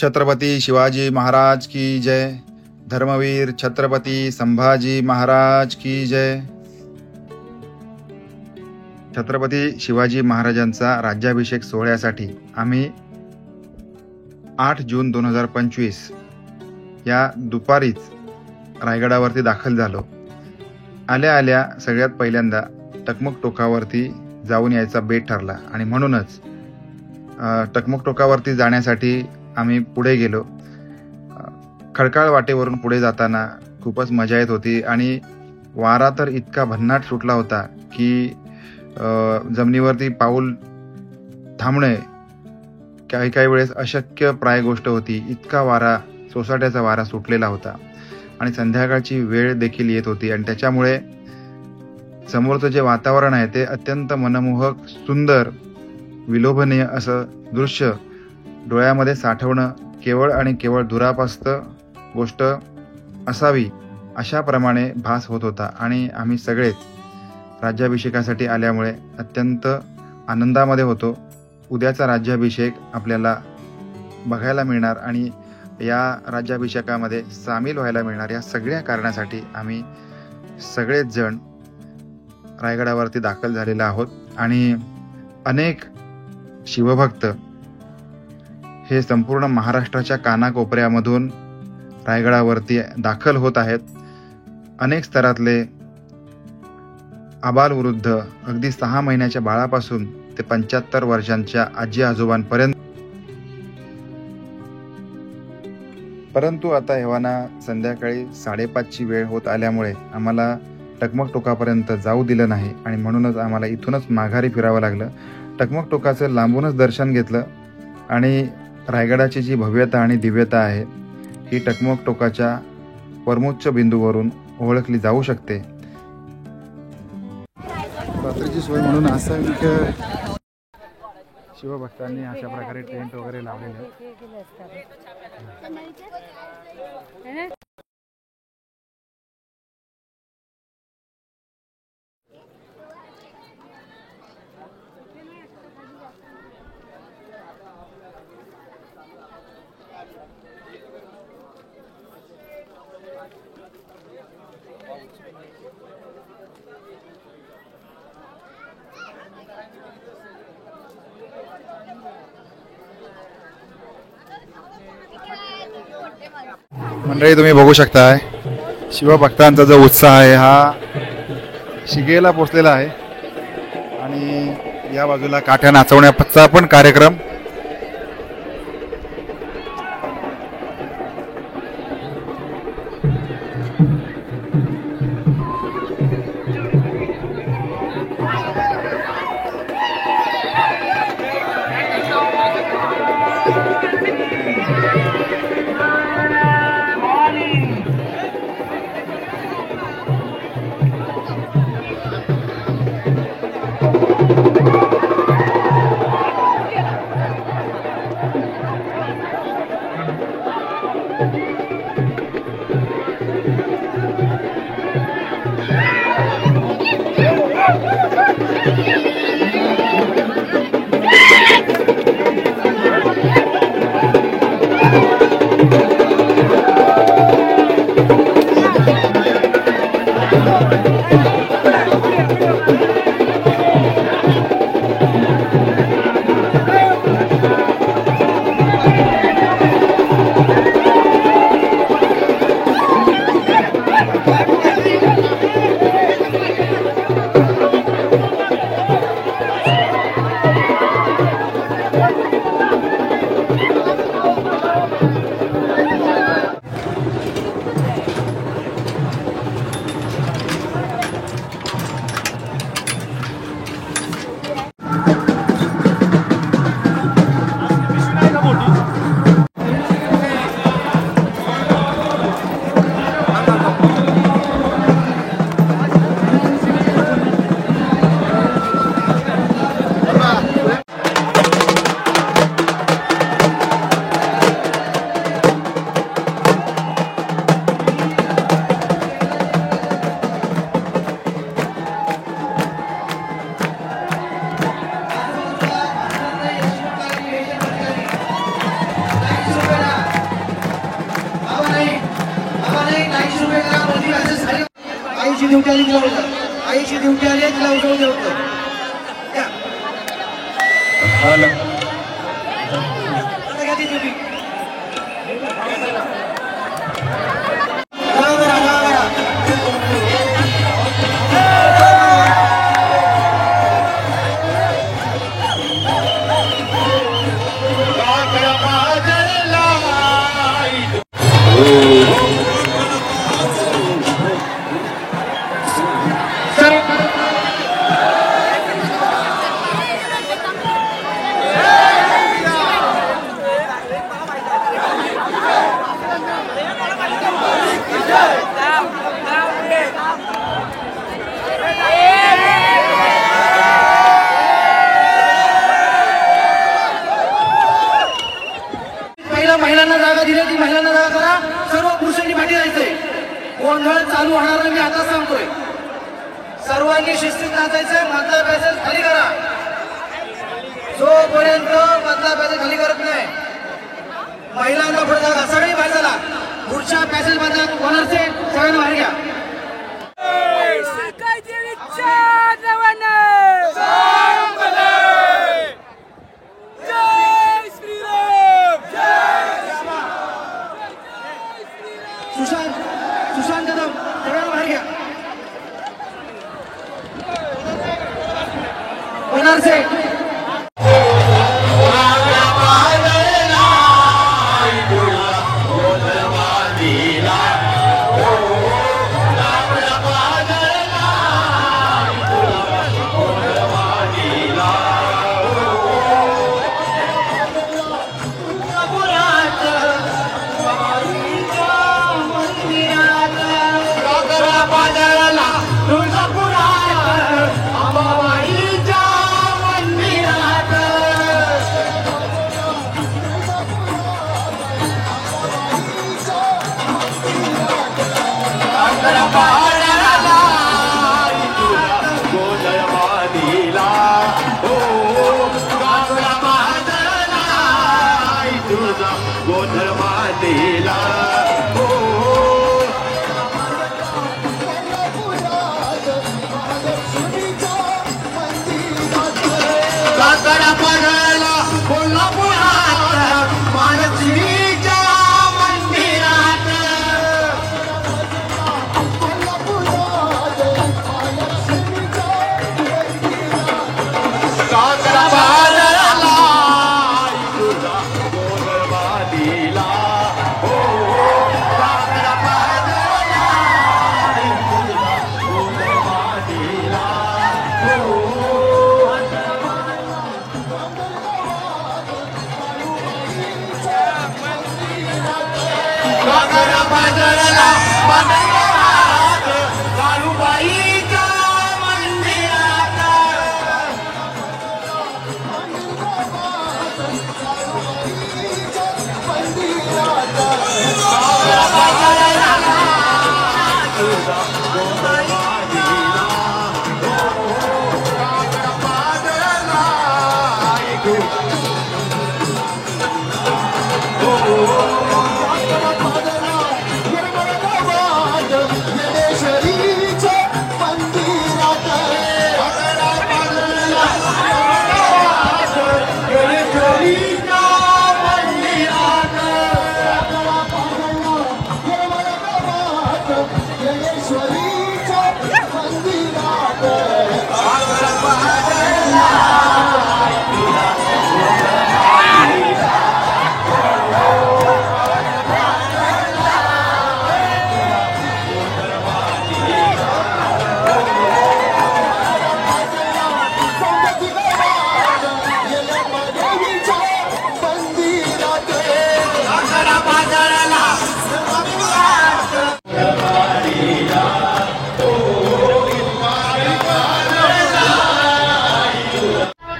छत्रपती शिवाजी महाराज की जय। धर्मवीर छत्रपती संभाजी महाराज की जय। छत्रपती शिवाजी महाराजांचा राज्याभिषेक सोहळ्यासाठी आम्ही 8 जून 2025 या दुपारीच रायगडावरती दाखल झालो। आल्या आल्या सगळ्यात पहिल्यांदा टकमक टोकावरती जाऊन यायचा बेत ठरला आणि म्हणूनच टकमक टोकावरती जाण्यासाठी आम्ही पुढे गेलो। खडकाळ वाटेवरून पुढे जाताना खूपच मजा येत होती आणि वारा तर इतका भन्नाट सुटला होता की जमिनीवरती पाऊल थांबणे काही वेळेस अशक्य प्राय गोष्ट होती। इतका वारा, सोसाट्याचा वारा सुटलेला होता आणि संध्याकाळची वेळ देखील येत होती आणि त्याच्यामुळे समोरचं जे वातावरण आहे ते अत्यंत मनमोहक, सुंदर, विलोभनीय असं दृश्य डोळ्यामध्ये साठवणं केवळ आणि केवळ दुरापास्त गोष्ट असावी अशाप्रमाणे भास होत होता। आणि आम्ही सगळेच राज्याभिषेकासाठी आल्यामुळे अत्यंत आनंदामध्ये होतो। उद्याचा राज्याभिषेक आपल्याला बघायला मिळणार आणि या राज्याभिषेकामध्ये सामील व्हायला मिळणार, या सगळ्या कारणासाठी आम्ही सगळेच जण रायगडावरती दाखल झालेला आहोत आणि अनेक शिवभक्त हे संपूर्ण महाराष्ट्राच्या कानाकोपऱ्यामधून रायगडावरती दाखल होत आहेत। अनेक स्तरातले आबालवृद्ध, अगदी 6 महिन्याच्या बाळापासून ते 75 वर्षांच्या आजी आजोबांपर्यंत। परंतु आता एव्हाना संध्याकाळी 5:30ची वेळ होत आल्यामुळे आम्हाला टकमक टोकापर्यंत जाऊ दिलं नाही आणि म्हणूनच आम्हाला इथूनच माघारी फिरावं लागलं। टकमक टोकाचं लांबूनच दर्शन घेतलं आणि रायगडाची जी भव्यता आणि दिव्यता आहे ही टकमक टोकाच्या परमोच्च बिंदूवरून ओळखली जाऊ शकते। रात्रीची सोय म्हणून असंख्य शिवभक्तांनी अशा प्रकारे टेंट वगैरे लावलेले आहेत। मंडळी, तुम्ही बघू शकताय शिवभक्तांचा जो उत्साह आहे हा शिगेला पोचलेला आहे आणि या बाजूला काठ्या नाचवण्याचा पण कार्यक्रम ड्युटी आली तिला उचल. आईची ड्युटी आली तिला उचलून ठेवतो. महिलांना जागा दिली ती महिलांना जागा करा. सर्व पुरुषांनी पाठी जायचंय. गोंधळ चालू होणार नाही, मी आता सांगतोय. सर्वांनी शिस्तीत नाचायचंय. मधला पॅसेज खाली करा. जोपर्यंत मधला पॅसेज खाली करत नाही महिलांना पुढे जागा. सगळी बाहेर झाला. पुढच्या पॅसेज मध्ये ओनरचे सगळ्यांना बाहेर घ्या. सुशांत कदम सगळ्यांना बाहेर घ्या. ओनरचे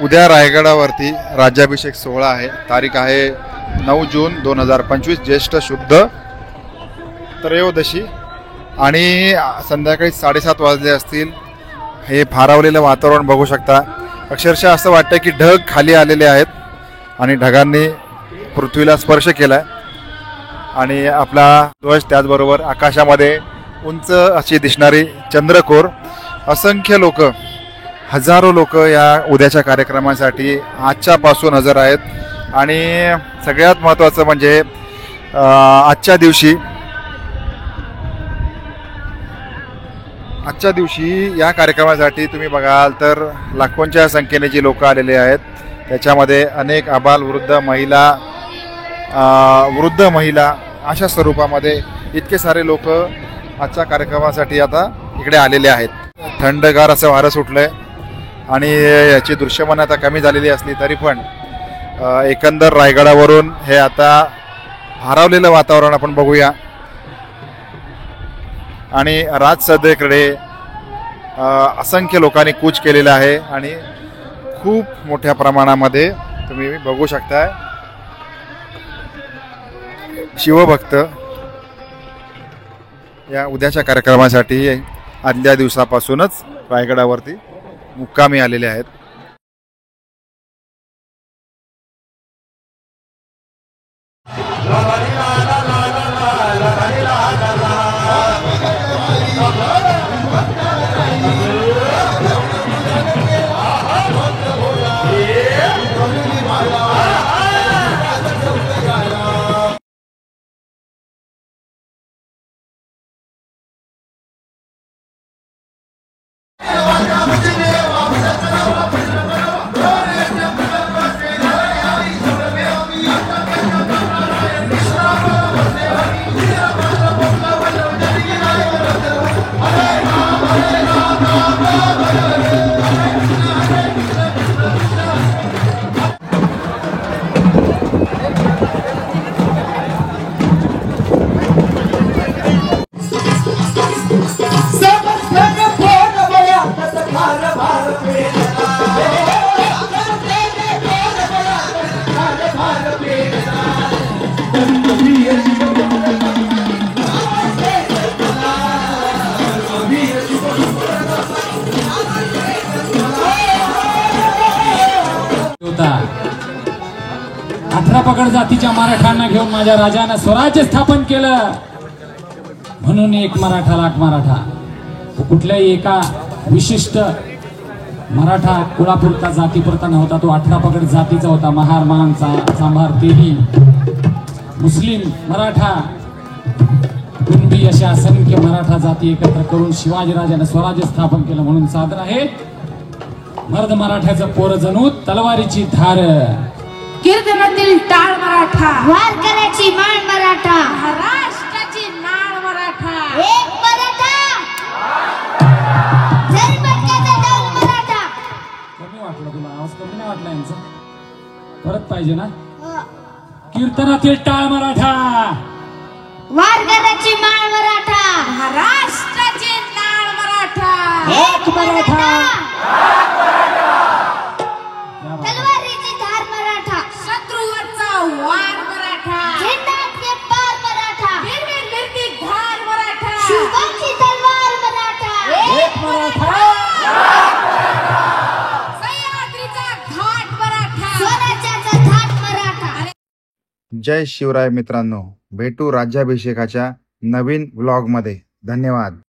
उद्या रायगडावरती राज्याभिषेक सोहळा आहे. तारीख आहे 9 जून 2025, ज्येष्ठ शुद्ध त्रयोदशी आणि संध्याकाळी 7:30 वाजले असतील. हे भारावलेलं वातावरण बघू शकता. अक्षरशः असं वाटतं की ढग खाली आलेले आहेत आणि ढगांनी पृथ्वीला स्पर्श केला आणि आपला ध्वज त्याचबरोबर आकाशामध्ये उंच अशी दिसणारी चंद्रकोर, असंख्य लोक, हजारो लोक या उद्याच्या कार्यक्रमासाठी आजच्यापासून हजर आहेत। आणि सगळ्यात महत्त्वाचं म्हणजे आजच्या दिवशी या कार्यक्रमासाठी तुम्ही बघाल तर लाखोंच्या संख्येने जी लोक आलेले आहेत, त्याच्यामध्ये अनेक आबालवृद्ध महिला अशा स्वरूपामध्ये इतके सारे लोक आजच्या कार्यक्रमासाठी आता इकडे आलेले आहेत। थंडगार असं वारं सुटलंय आणि याची दृश्यमानता कमी झालेली असली तरी पण एकंदर रायगडावरून हे आता भारावलेलं वातावरण आपण बघूया। आणि राजसभेकडे असंख्य लोकांनी कूच केलेलं आहे आणि खूप मोठ्या प्रमाणामध्ये तुम्ही बघू शकताय शिवभक्त या उद्याच्या कार्यक्रमासाठी आदल्या दिवसापासूनच रायगडावरती मुक्कामी आलेले आहेत। अठरा पगड जातीच्या मराठ्यांना घेऊन माझ्या राजानं स्वराज्य स्थापन केलं, म्हणून एक मराठा लाख मराठा। तो कुठल्याही एका विशिष्ट मराठा कुळापुरता जातीपुरता नव्हता, तो 18 पगड जातीचा होता। महार मानचा सांभार तेही मुस्लिम मराठा कुणबी अशा असंख्य मराठा जाती एकत्र करून शिवाजीराजानं स्वराज्य स्थापन केलं, म्हणून सादर आहे मर्द मराठ्याचं पोर जणू तलवारीची धार। कीर्तनातील टाळ मराठा, वारकऱ्याची माळ मराठा, महाराष्ट्राची नाळ मराठा, एक मराठा, झरमटक्याचा डौल मराठा। कमी वाटलं तुला? आवाज कमी नाही वाटला यांचा? परत पाहिजे ना? कीर्तनातील टाळ मराठा, वारकऱ्याची माळ मराठा, महाराष्ट्राची नाळ मराठा, एक मराठा, तलवारीची धार मराठा, शत्रूवरचा वार मराठा, झेंडाचे पार मराठा, निर्मिती धार मराठा, शुभाची तलवार मराठा, एक मराठा, सह्याद्रीचा घाट मराठा, स्वराज्याचा थाट मराठा। जय शिवराय मित्रांनो, भेटू राज्याभिषेकाच्या नवीन व्लॉगमध्ये। धन्यवाद।